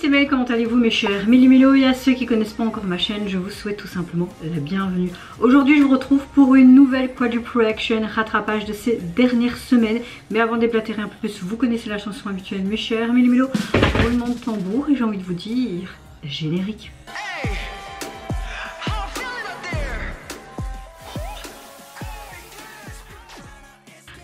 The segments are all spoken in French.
c'est Mel, comment allez-vous mes chers Méli-Mélo, et à ceux qui connaissent pas encore ma chaîne, je vous souhaite tout simplement la bienvenue. Aujourd'hui je vous retrouve pour une nouvelle quadruple reaction, rattrapage de ces dernières semaines. Mais avant de déblatérer un peu plus, vous connaissez la chanson habituelle mes chers Méli-Mélo, roulement de tambour et j'ai envie de vous dire générique.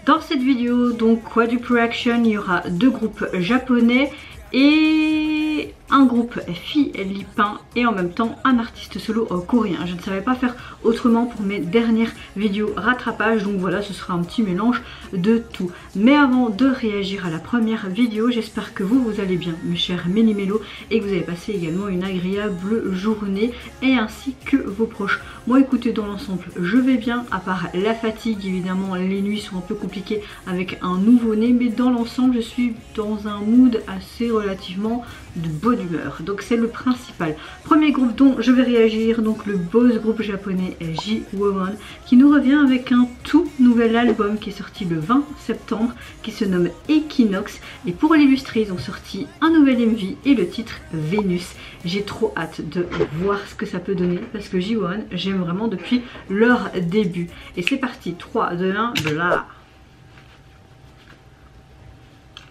Dans cette vidéo, donc quadruple reaction, il y aura deux groupes japonais et un groupe philippin et en même temps un artiste solo coréen. Je ne savais pas faire autrement pour mes dernières vidéos rattrapage, donc voilà, ce sera un petit mélange de tout. Mais avant de réagir à la première vidéo, j'espère que vous allez bien mes chers Méli-Mélo et que vous avez passé également une agréable journée et ainsi que vos proches. Moi écoutez, dans l'ensemble je vais bien, à part la fatigue évidemment, les nuits sont un peu compliquées avec un nouveau-né, mais dans l'ensemble je suis dans un mood assez relativement de bonne humeur, donc c'est le principal. Premier groupe dont je vais réagir, donc le boss groupe japonais J-Won, qui nous revient avec un tout nouvel album qui est sorti le 20 septembre, qui se nomme Equinox, et pour l'illustrer ils ont sorti un nouvel MV et le titre Vénus. J'ai trop hâte de voir ce que ça peut donner parce que J-Won j'aime vraiment depuis leur début. Et c'est parti, 3, 2, 1, bla.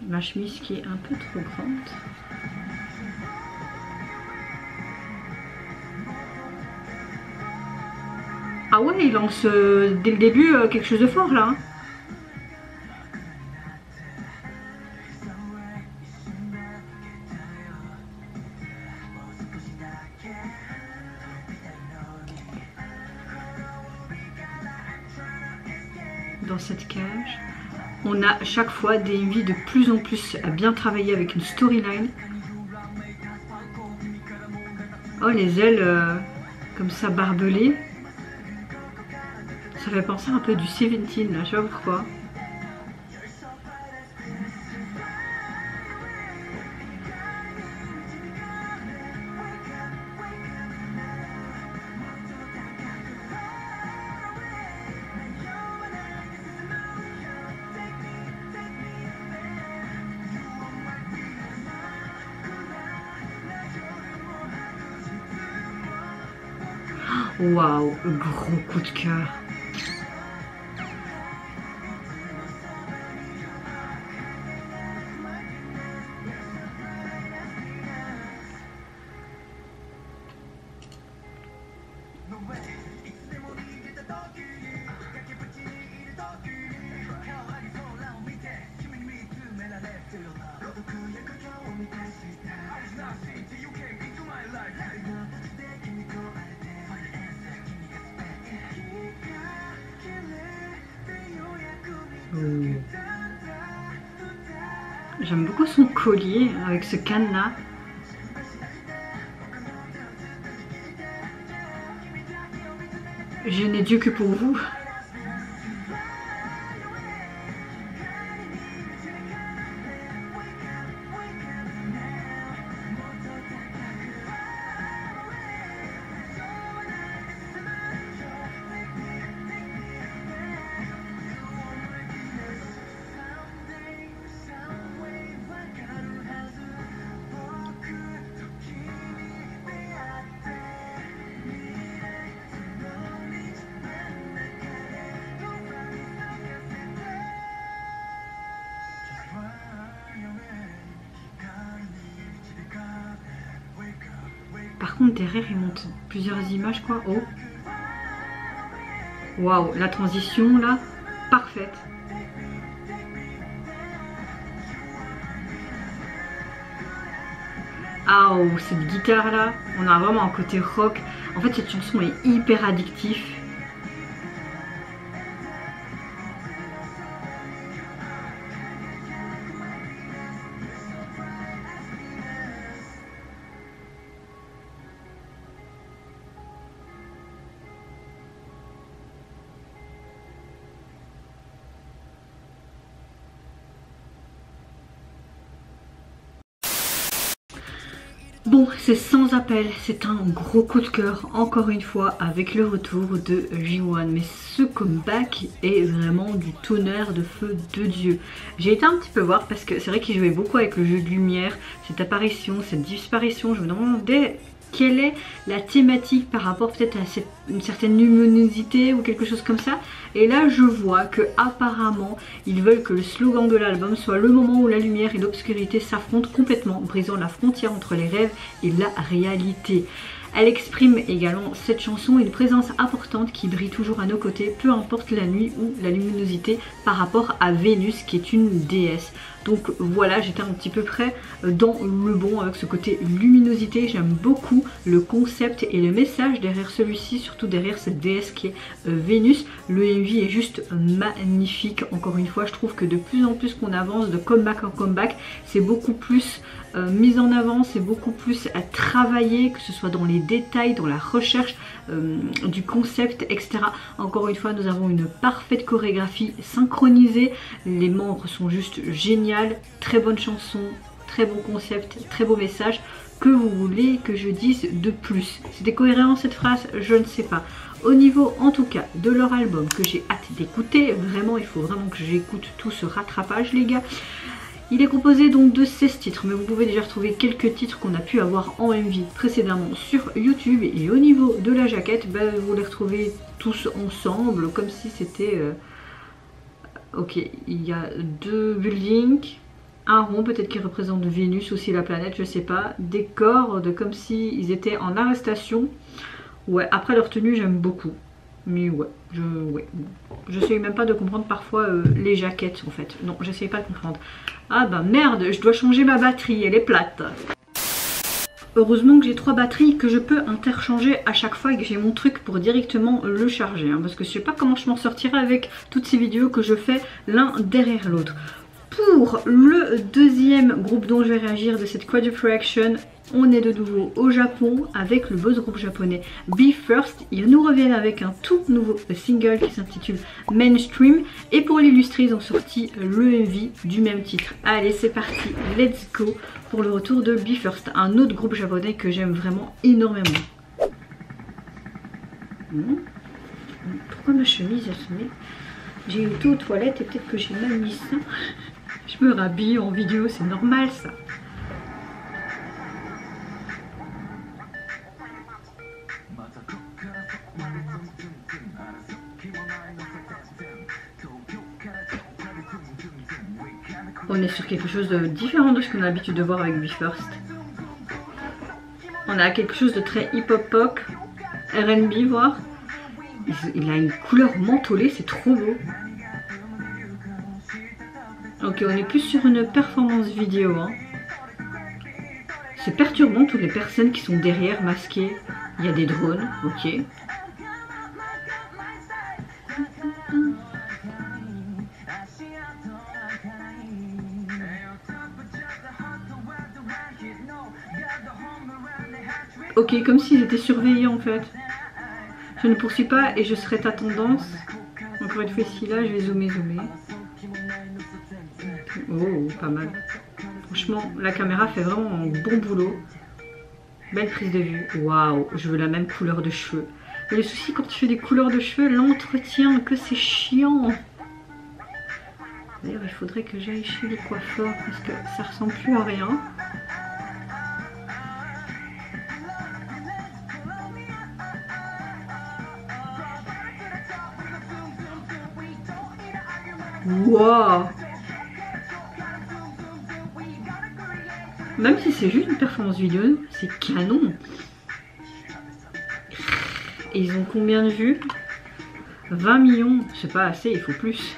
Ma chemise qui est un peu trop grande. Ah ouais, il lance dès le début quelque chose de fort là. Dans cette cage, on a chaque fois des MV de plus en plus bien travaillées avec une storyline. Oh, les ailes comme ça barbelées. Ça fait penser un peu du 17 là, je sais pas pourquoi. Waouh, gros coup de cœur. J'aime beaucoup son collier avec ce cadenas. Je n'ai Dieu que pour vous. Par contre derrière il monte plusieurs images quoi. Oh, waouh, la transition là, parfaite. Ah oh, cette guitare là, on a vraiment un côté rock. En fait cette chanson est hyper addictive. Bon, c'est sans appel, c'est un gros coup de cœur, encore une fois, avec le retour de Ji-won. Mais ce comeback est vraiment du tonnerre de feu de Dieu. J'ai été un petit peu voir parce que c'est vrai qu'il jouait beaucoup avec le jeu de lumière, cette apparition, cette disparition. Je me demandais quelle est la thématique par rapport peut-être à une certaine luminosité ou quelque chose comme ça. Et là je vois que apparemment ils veulent que le slogan de l'album soit le moment où la lumière et l'obscurité s'affrontent complètement, brisant la frontière entre les rêves et la réalité. Elle exprime également, cette chanson, une présence importante qui brille toujours à nos côtés, peu importe la nuit ou la luminosité, par rapport à Vénus qui est une déesse. Donc voilà, j'étais un petit peu près dans le bon avec ce côté luminosité. J'aime beaucoup le concept et le message derrière celui-ci, surtout derrière cette déesse qui est Vénus. Le MV est juste magnifique. Encore une fois, je trouve que de plus en plus qu'on avance de comeback en comeback, c'est beaucoup plus mis en avant, c'est beaucoup plus à travailler, que ce soit dans les détails, dans la recherche du concept, etc. Encore une fois, nous avons une parfaite chorégraphie synchronisée. Les membres sont juste géniaux. Très bonne chanson, très bon concept, très beau message. Que vous voulez que je dise de plus? C'était cohérent cette phrase? Je ne sais pas. Au niveau en tout cas de leur album que j'ai hâte d'écouter, vraiment il faut vraiment que j'écoute tout ce rattrapage les gars. Il est composé donc de 16 titres, mais vous pouvez déjà retrouver quelques titres qu'on a pu avoir en MV précédemment sur YouTube. Et au niveau de la jaquette, vous les retrouvez tous ensemble comme si c'était... Ok, il y a 2 buildings, un rond peut-être qui représente Vénus, aussi la planète, je sais pas. Des cordes comme si ils étaient en arrestation. Ouais, après leur tenue j'aime beaucoup. Mais ouais, j'essaye même pas de comprendre parfois les jaquettes en fait. Non, j'essaye pas de comprendre. Ah bah merde, je dois changer ma batterie, elle est plate. Heureusement que j'ai 3 batteries que je peux interchanger à chaque fois et que j'ai mon truc pour directement le charger. Parce que je sais pas comment je m'en sortirai avec toutes ces vidéos que je fais l'un derrière l'autre. Pour le deuxième groupe dont je vais réagir de cette Quadruple Action, on est de nouveau au Japon avec le boss groupe japonais BE:FIRST. Ils nous reviennent avec un tout nouveau single qui s'intitule Mainstream. Et pour l'illustrer, ils ont sorti le MV du même titre. Allez, c'est parti, let's go pour le retour de BE:FIRST, un autre groupe japonais que j'aime vraiment énormément. Pourquoi ma chemise elle se met? J'ai été aux toilettes et peut-être que j'ai mal mis ça. Je me rhabille en vidéo, c'est normal ça. On est sur quelque chose de différent de ce qu'on a l'habitude de voir avec BE:FIRST. On a quelque chose de très hip-hop pop, R&B voire. Il a une couleur mentholée, c'est trop beau. Ok, on est plus sur une performance vidéo. Hein. C'est perturbant toutes les personnes qui sont derrière masquées. Il y a des drones, ok. Ok, comme s'ils étaient surveillés en fait. Je ne poursuis pas et je serai ta tendance. Encore une fois ici là, je vais zoomer. Oh, pas mal. Franchement, la caméra fait vraiment un bon boulot. Belle prise de vue. Waouh, je veux la même couleur de cheveux. Mais le souci quand tu fais des couleurs de cheveux, l'entretien, que c'est chiant. D'ailleurs, il faudrait que j'aille chez les coiffeurs parce que ça ressemble plus à rien. Wow. Même si c'est juste une performance vidéo, c'est canon. Et ils ont combien de vues? 20 millions, c'est pas assez, il faut plus.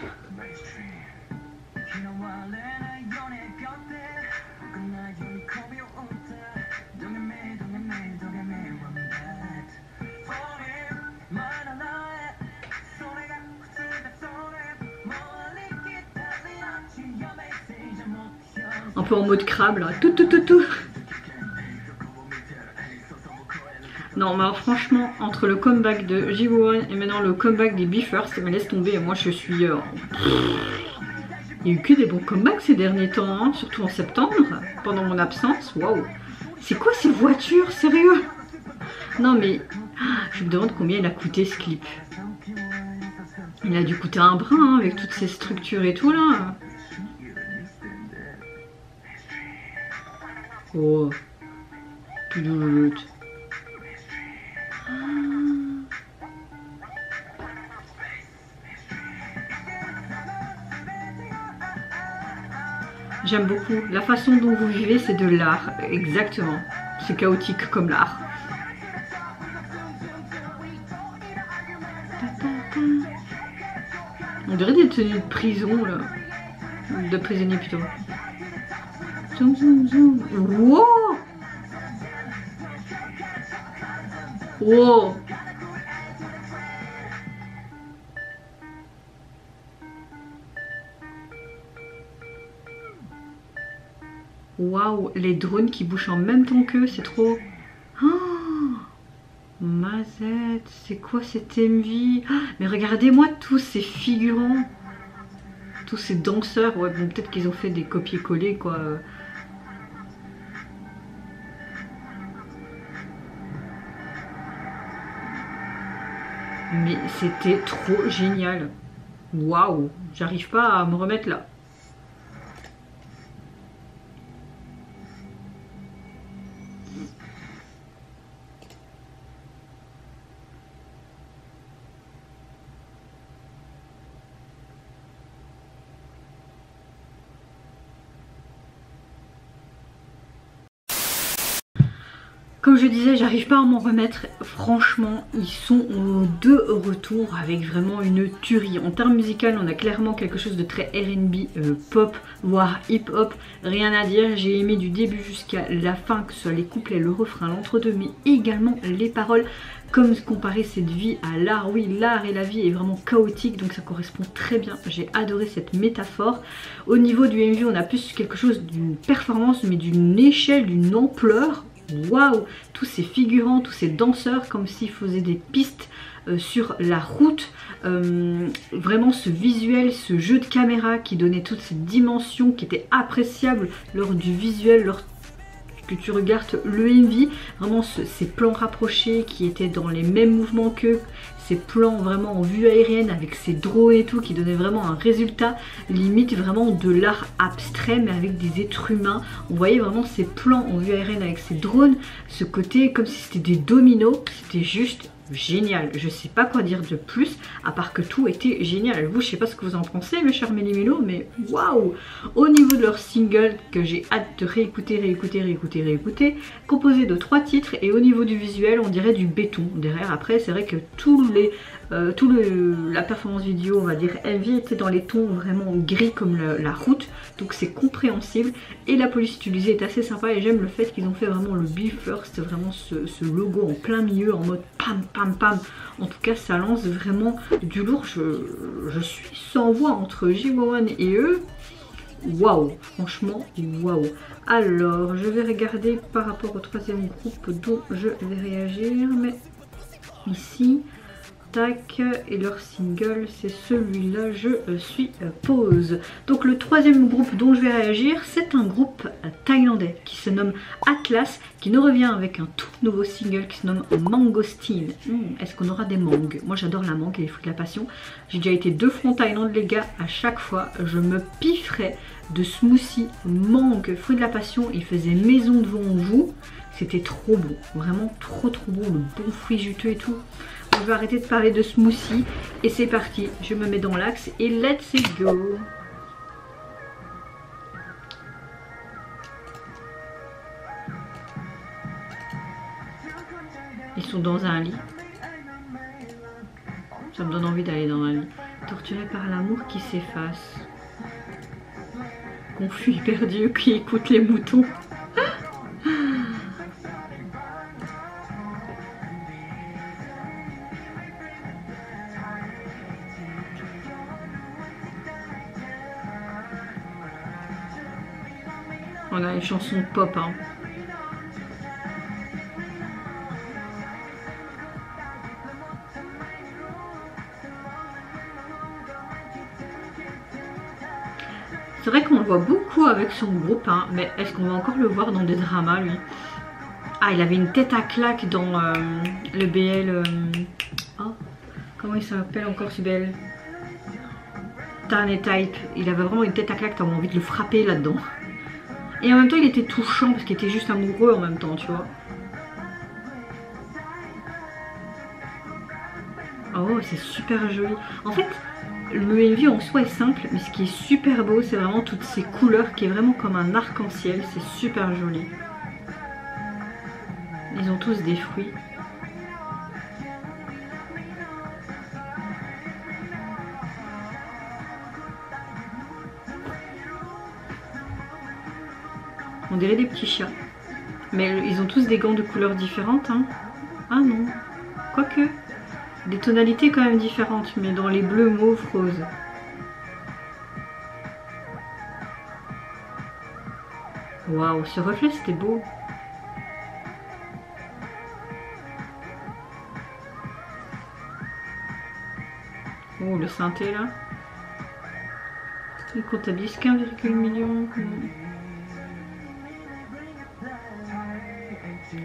Un peu en mode crabe là, tout. Non mais alors, franchement, entre le comeback de Ji-won et maintenant le comeback des BE:FIRST, mais laisse tomber, moi je suis... Il y a eu que des bons comebacks ces derniers temps, hein, surtout en septembre, pendant mon absence, waouh. C'est quoi ces voitures, sérieux? Non mais, je me demande combien il a coûté ce clip. Il a dû coûter un brin hein, avec toutes ces structures et tout là. Oh, tout doux. J'aime beaucoup. La façon dont vous vivez, c'est de l'art. Exactement. C'est chaotique comme l'art. On dirait des tenues de prison, là. De prisonniers, plutôt. Zoom, zoom, zoom. Wow! Wow! Waouh, les drones qui bougent en même temps qu'eux, c'est trop... Oh, Mazette, c'est quoi cette MV? Mais regardez-moi tous ces figurants, tous ces danseurs. Ouais, bon, peut-être qu'ils ont fait des copier-coller, quoi. Mais c'était trop génial. Waouh, j'arrive pas à me remettre là. Comme je disais, j'arrive pas à m'en remettre. Franchement, ils sont de retour avec vraiment une tuerie. En termes musical, on a clairement quelque chose de très R&B, pop, voire hip-hop. Rien à dire, j'ai aimé du début jusqu'à la fin, que ce soit les couplets, le refrain, l'entre-deux, mais également les paroles. Comme comparer cette vie à l'art, oui, l'art et la vie est vraiment chaotique, donc ça correspond très bien. J'ai adoré cette métaphore. Au niveau du MV, on a plus quelque chose d'une performance, mais d'une échelle, d'une ampleur. Waouh, tous ces figurants, tous ces danseurs, comme s'ils faisaient des pistes sur la route. Vraiment ce visuel, ce jeu de caméra qui donnait toutes ces dimensions qui étaient appréciables lors du visuel, lors que tu regardes le MV. Vraiment ces plans rapprochés qui étaient dans les mêmes mouvements qu'eux. Ces plans vraiment en vue aérienne avec ces drones et tout qui donnaient vraiment un résultat limite vraiment de l'art abstrait mais avec des êtres humains. On voyait vraiment ces plans en vue aérienne avec ces drones, ce côté comme si c'était des dominos, c'était juste génial. Je sais pas quoi dire de plus à part que tout était génial. Vous, je sais pas ce que vous en pensez mes chers Méli-Mélo, mais waouh. Au niveau de leur single que j'ai hâte de réécouter, composé de 3 titres, et au niveau du visuel on dirait du béton derrière. Après c'est vrai que la performance vidéo, on va dire MV, était dans les tons vraiment gris comme la route, donc c'est compréhensible, et la police utilisée est assez sympa, et j'aime le fait qu'ils ont fait vraiment le Be First, vraiment ce logo en plein milieu en mode pam pam pam. En tout cas ça lance vraiment du lourd. Je suis sans voix entre J-One et eux. Waouh, franchement waouh. Alors je vais regarder par rapport au troisième groupe dont je vais réagir, mais ici tac, et leur single c'est celui-là, je suis pause. Donc le troisième groupe dont je vais réagir, c'est un groupe thaïlandais qui se nomme Atlas, qui nous revient avec un tout nouveau single qui se nomme Mangosteen. Est-ce qu'on aura des mangues? Moi j'adore la mangue et les fruits de la passion. J'ai déjà été 2 fois en Thaïlande les gars, à chaque fois je me pifferais de smoothie mangue, fruits de la passion. Il faisait maison devant vous, c'était trop bon, vraiment trop bon, le bon fruit juteux et tout. Je vais arrêter de parler de smoothie et c'est parti, je me mets dans l'axe et let's go. Ils sont dans un lit. Ça me donne envie d'aller dans un lit. Torturé par l'amour qui s'efface. Confus et perdu qui écoute les moutons. On a une chanson pop hein. C'est vrai qu'on le voit beaucoup avec son groupe hein, mais est-ce qu'on va encore le voir dans des dramas lui? Ah, il avait une tête à claque dans le BL. Oh, comment il s'appelle encore ce BL? Tarnet Type. Il avait vraiment une tête à claque, t'as envie de le frapper là-dedans. Et en même temps, il était touchant parce qu'il était juste amoureux en même temps, tu vois. Oh, c'est super joli. En fait, le MV en soi est simple, mais ce qui est super beau, c'est vraiment toutes ces couleurs qui est vraiment comme un arc-en-ciel. C'est super joli. Ils ont tous des fruits. On dirait des petits chats. Mais ils ont tous des gants de couleurs différentes. Hein. Ah non. Quoique. Des tonalités quand même différentes, mais dans les bleus, mauves, roses. Waouh, ce reflet c'était beau. Oh, le synthé là. Il comptabilise 1,1 million.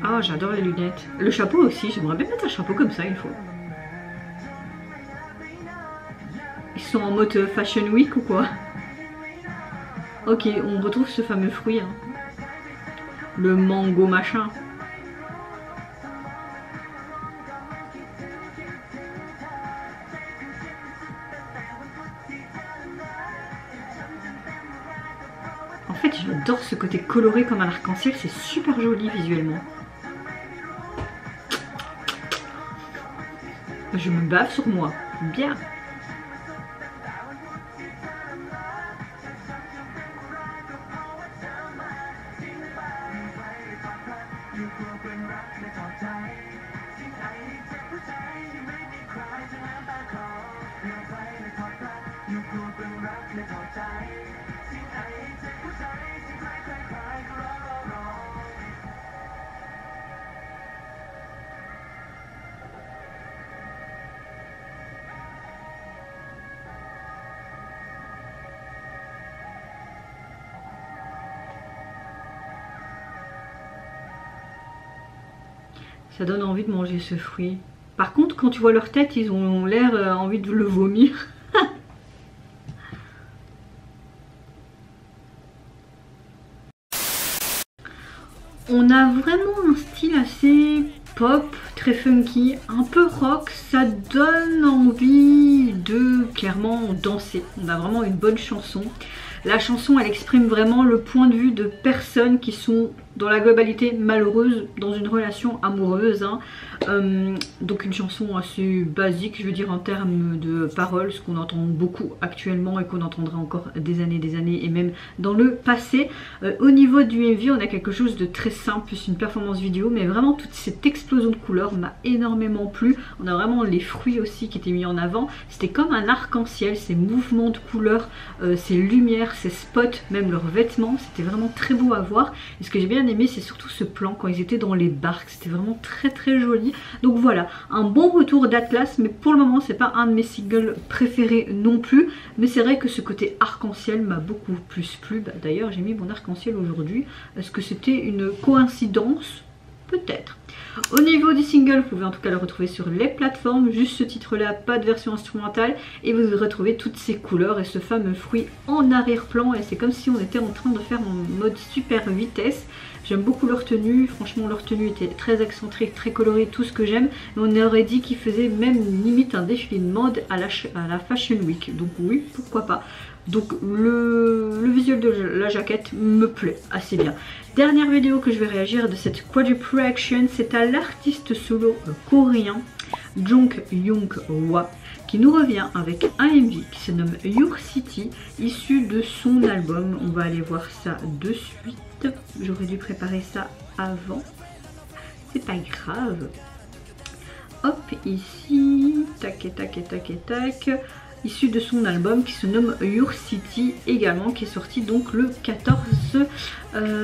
Ah, j'adore les lunettes. Le chapeau aussi, j'aimerais bien mettre un chapeau comme ça une fois. Ils sont en mode Fashion Week ou quoi? Ok, on retrouve ce fameux fruit. Hein. Le mango machin. En fait, j'adore ce côté coloré comme un arc-en-ciel, c'est super joli visuellement. Je me bave sur moi. Bien. Ça donne envie de manger ce fruit. Par contre, quand tu vois leur tête, ils ont l'air envie de le vomir. On a vraiment un style assez pop, très funky, un peu rock. Ça donne envie de clairement danser. On a vraiment une bonne chanson. La chanson, elle exprime vraiment le point de vue de personnes qui sont dans la globalité malheureuses dans une relation amoureuse. Hein. Donc une chanson assez basique, je veux dire, en termes de paroles, ce qu'on entend beaucoup actuellement et qu'on entendra encore des années et même dans le passé. Au niveau du MV, on a quelque chose de très simple, c'est une performance vidéo, mais vraiment toute cette explosion de couleurs m'a énormément plu. On a vraiment les fruits aussi qui étaient mis en avant. C'était comme un arc-en-ciel, ces mouvements de couleurs, ces lumières, ces spots, même leurs vêtements, c'était vraiment très beau à voir. Et ce que j'ai bien aimé, c'est surtout ce plan quand ils étaient dans les barques, c'était vraiment très joli. Donc voilà, un bon retour d'Atlas, mais pour le moment c'est pas un de mes singles préférés non plus, mais c'est vrai que ce côté arc-en-ciel m'a beaucoup plus plu. Bah, d'ailleurs j'ai mis mon arc-en-ciel aujourd'hui. Est-ce que c'était une coïncidence? Peut-être. Au niveau du single, vous pouvez en tout cas le retrouver sur les plateformes, juste ce titre là, pas de version instrumentale, et vous retrouvez toutes ces couleurs et ce fameux fruit en arrière-plan, et c'est comme si on était en train de faire en mode super vitesse. J'aime beaucoup leur tenue, franchement leur tenue était très excentrique, très colorée, tout ce que j'aime, mais on aurait dit qu'ils faisaient même limite un défilé de mode à la Fashion Week, donc oui, pourquoi pas. Donc le visuel de la jaquette me plaît assez bien. Dernière vidéo que je vais réagir de cette quadruple reaction, c'est à l'artiste solo coréen Jung Young-hwa qui nous revient avec un MV qui se nomme Your City, issu de son album. On va aller voir ça de suite. J'aurais dû préparer ça avant. C'est pas grave. Hop, ici. Tac et tac et tac et tac. Issu de son album qui se nomme Your City également, qui est sorti donc le 14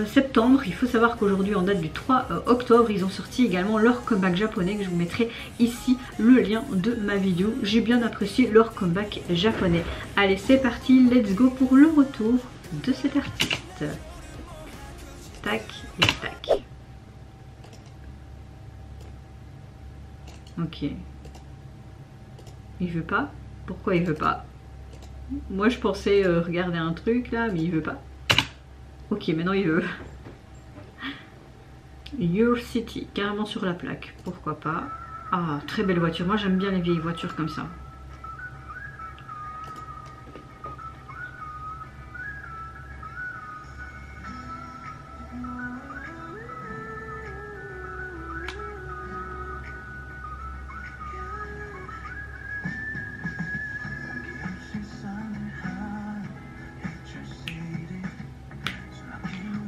septembre. Il faut savoir qu'aujourd'hui, en date du 3 octobre, ils ont sorti également leur comeback japonais, que je vous mettrai ici le lien de ma vidéo. J'ai bien apprécié leur comeback japonais. Allez, c'est parti, let's go pour le retour de cet artiste. Tac et tac. Ok. Il veut pas? Pourquoi il veut pas? Moi je pensais regarder un truc là, mais il veut pas. Ok, maintenant il veut. Your City, carrément sur la plaque. Pourquoi pas? Ah, très belle voiture. Moi j'aime bien les vieilles voitures comme ça.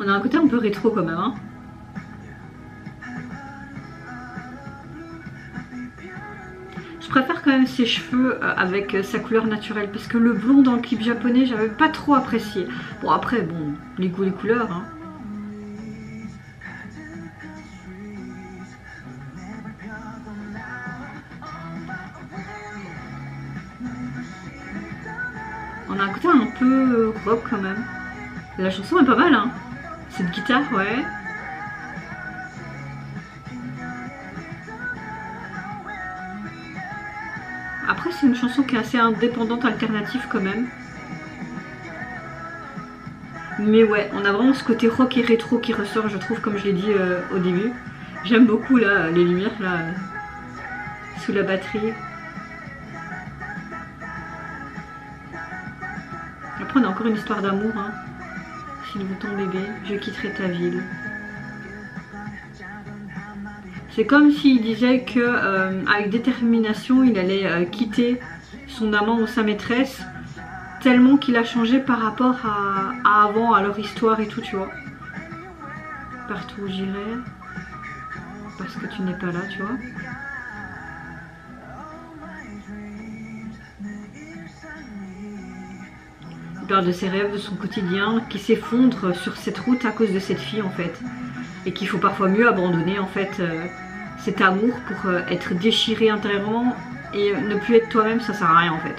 On a un côté un peu rétro quand même, hein. Je préfère quand même ses cheveux avec sa couleur naturelle, parce que le blond dans le clip japonais, j'avais pas trop apprécié. Bon après, bon, les goûts, les couleurs, hein. On a un côté un peu rock quand même. La chanson est pas mal, hein. Cette guitare, ouais. Après, c'est une chanson qui est assez indépendante, alternative quand même. Mais ouais, on a vraiment ce côté rock et rétro qui ressort, je trouve, comme je l'ai dit au début. J'aime beaucoup là, les lumières là, sous la batterie. Après, on a encore une histoire d'amour, hein. S'il vous ton bébé, je quitterai ta ville. C'est comme s'il disait que avec détermination, il allait quitter son amant ou sa maîtresse, tellement qu'il a changé par rapport à avant, à leur histoire et tout, tu vois. Partout où j'irai, parce que tu n'es pas là, tu vois. Il parle de ses rêves, de son quotidien, qui s'effondre sur cette route à cause de cette fille en fait. Et qu'il faut parfois mieux abandonner en fait cet amour pour être déchiré intérieurement et ne plus être toi-même, ça sert à rien en fait.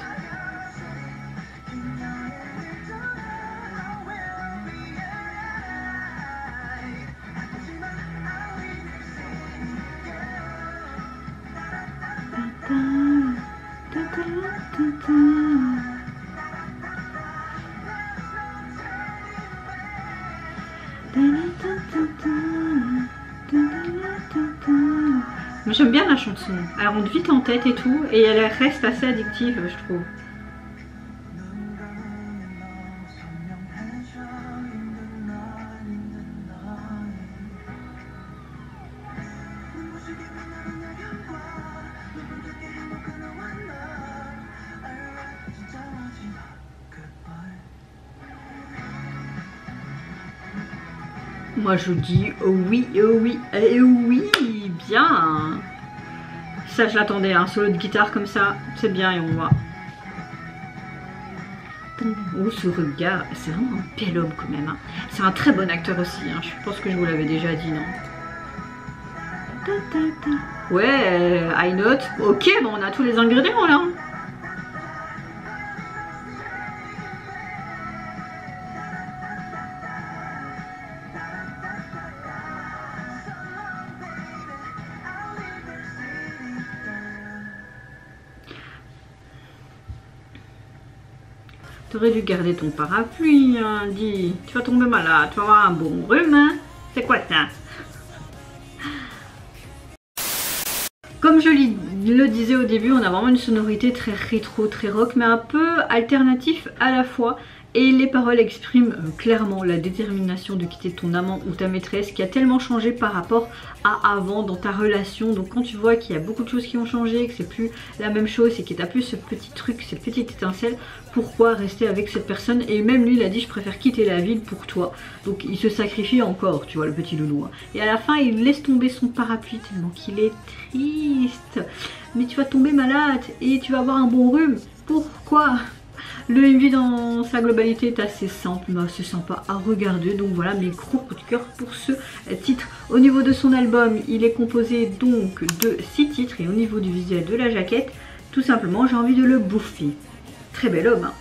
J'aime bien la chanson, elle rentre vite en tête et tout, et elle reste assez addictive, je trouve. Moi je dis oh oui, oh oui, oh oui, bien. Ça je l'attendais, un solo de guitare comme ça, c'est bien et on voit. Oh ce regard, c'est vraiment un bel homme quand même. Hein. C'est un très bon acteur aussi, hein. Je pense que je vous l'avais déjà dit, non? Ouais, high note, ok, bon on a tous les ingrédients là. T'aurais dû garder ton parapluie, hein, dis. Tu vas tomber malade, tu vas avoir un bon rhume, hein. C'est quoi ça? Comme je le disais au début, on a vraiment une sonorité très rétro, très rock, mais un peu alternatif à la fois. Et les paroles expriment clairement la détermination de quitter ton amant ou ta maîtresse qui a tellement changé par rapport à avant dans ta relation. Donc quand tu vois qu'il y a beaucoup de choses qui ont changé, que c'est plus la même chose et que t'as plus ce petit truc, cette petite étincelle, pourquoi rester avec cette personne? Et même lui il a dit je préfère quitter la ville pour toi. Donc il se sacrifie encore, tu vois, le petit loulou. Et à la fin il laisse tomber son parapluie tellement qu'il est triste. Mais tu vas tomber malade et tu vas avoir un bon rhume. Pourquoi? Le MV dans sa globalité est assez simple, mais assez sympa à regarder. Donc voilà mes gros coups de cœur pour ce titre. Au niveau de son album, il est composé donc de 6 titres. Et au niveau du visuel de la jaquette, tout simplement j'ai envie de le bouffer. Très bel homme, hein.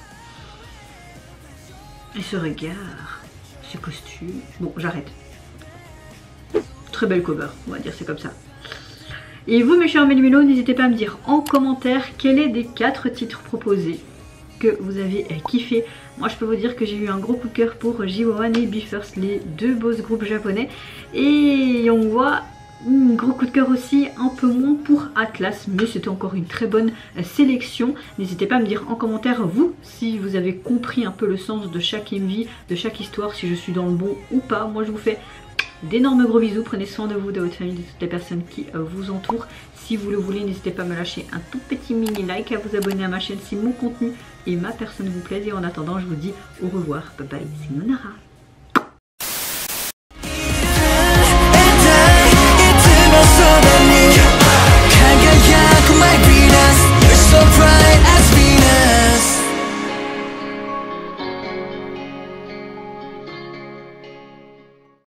Et ce regard, ce costume. Bon, j'arrête. Très belle cover, on va dire c'est comme ça. Et vous mes chers mélumélos, n'hésitez pas à me dire en commentaire quel est des 4 titres proposés que vous avez kiffé. Moi je peux vous dire que j'ai eu un gros coup de cœur pour J-1 et BE:FIRST, les deux boss groupes japonais. Et on voit un gros coup de cœur aussi, un peu moins pour Atlas, mais c'était encore une très bonne sélection. N'hésitez pas à me dire en commentaire vous si vous avez compris un peu le sens de chaque MV, de chaque histoire, si je suis dans le bon ou pas. Moi je vous fais d'énormes gros bisous, prenez soin de vous, de votre famille, de toutes les personnes qui vous entourent. Si vous le voulez, n'hésitez pas à me lâcher un tout petit mini like, à vous abonner à ma chaîne si mon contenu et ma personne vous plaisent. Et en attendant, je vous dis au revoir, bye bye, c'est Nonara.